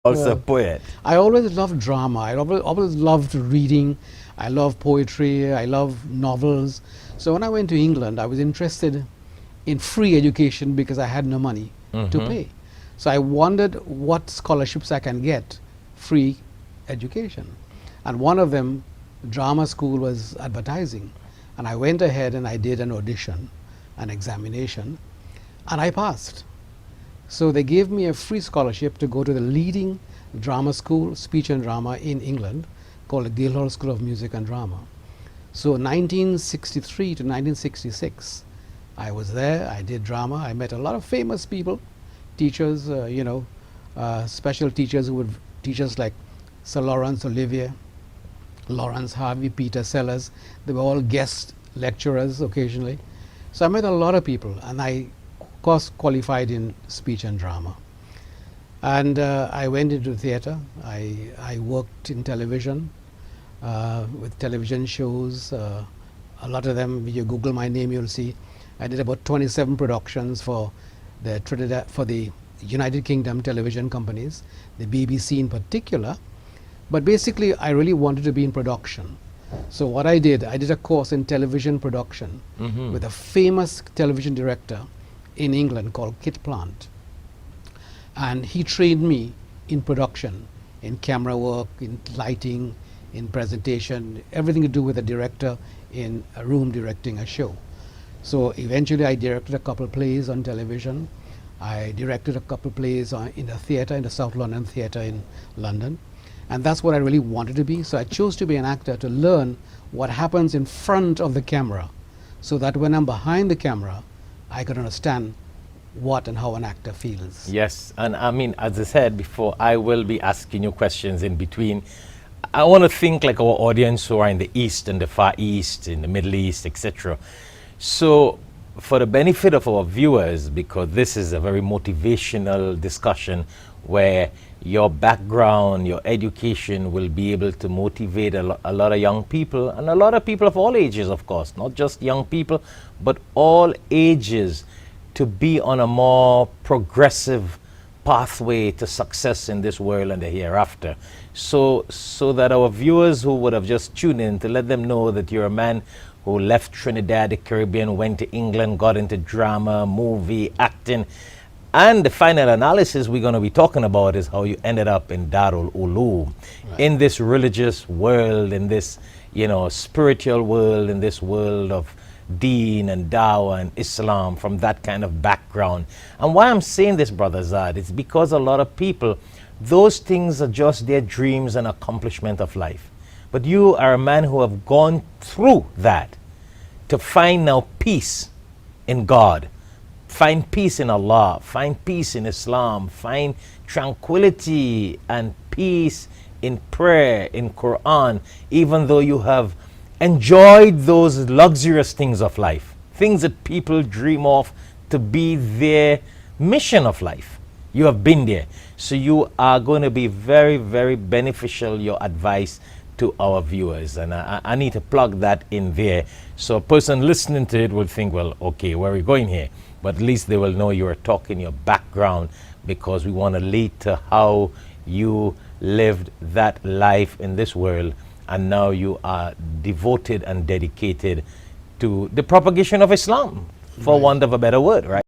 Also a poet. I always loved drama. I always loved reading. I love poetry. I love novels. So when I went to England, I was interested in free education because I had no money to pay. So I wondered what scholarships I can get free education. And one of them, drama school, was advertising. And I went ahead and I did an audition, an examination, and I passed. So they gave me a free scholarship to go to the leading drama school, speech and drama in England, called the Guildhall School of Music and Drama. So 1963 to 1966, I was there, I did drama, I met a lot of famous people, teachers, special teachers who would teach us, like Sir Laurence Olivier, Lawrence Harvey, Peter Sellers. They were all guest lecturers occasionally. So I met a lot of people, and I course qualified in speech and drama. And I went into theater. I worked in television, with television shows. A lot of them, if you Google my name, you'll see I did about 27 productions for the Trinidad, for the United Kingdom television companies, the BBC in particular. But basically, I really wanted to be in production. So what I did a course in television production with a famous television director in England called Kit Plant. And he trained me in production, in camera work, in lighting, in presentation, everything to do with a director in a room directing a show. So eventually I directed a couple plays on television. I directed a couple plays in the theater, in the South London Theater in London. And that's what I really wanted to be. So I chose to be an actor to learn what happens in front of the camera, so that when I'm behind the camera, I could understand what and how an actor feels. Yes, and I mean, as I said before, I will be asking you questions in between. I want to think like our audience who are in the East and the Far East, in the Middle East, etc. So for the benefit of our viewers, because this is a very motivational discussion where your background, your education will be able to motivate a lot of young people, and a lot of people of all ages, of course, not just young people, but all ages, to be on a more progressive pathway to success in this world and the hereafter. So that our viewers who would have just tuned in, to let them know that you're a man who left Trinidad, the Caribbean, went to England, got into drama, movie, acting. And the final analysis we're going to be talking about is how you ended up in Darul Uloom, in this religious world, in this, spiritual world, in this world of Deen and Dawah and Islam, from that kind of background. And why I'm saying this, Brother Azad, it's because a lot of people, those things are just their dreams and accomplishment of life. But you are a man who have gone through that to find now peace in God, find peace in Allah, find peace in Islam, find tranquility and peace in prayer, in Quran, even though you have enjoyed those luxurious things of life, things that people dream of to be their mission of life. You have been there. So you are going to be very, very beneficial, your advice to our viewers. And I need to plug that in there. So a person listening to it will think, well, okay, where are we going here? But at least they will know you are talking your background, because we want to lead to how you lived that life in this world. And now you are devoted and dedicated to the propagation of Islam, for want of a better word, right?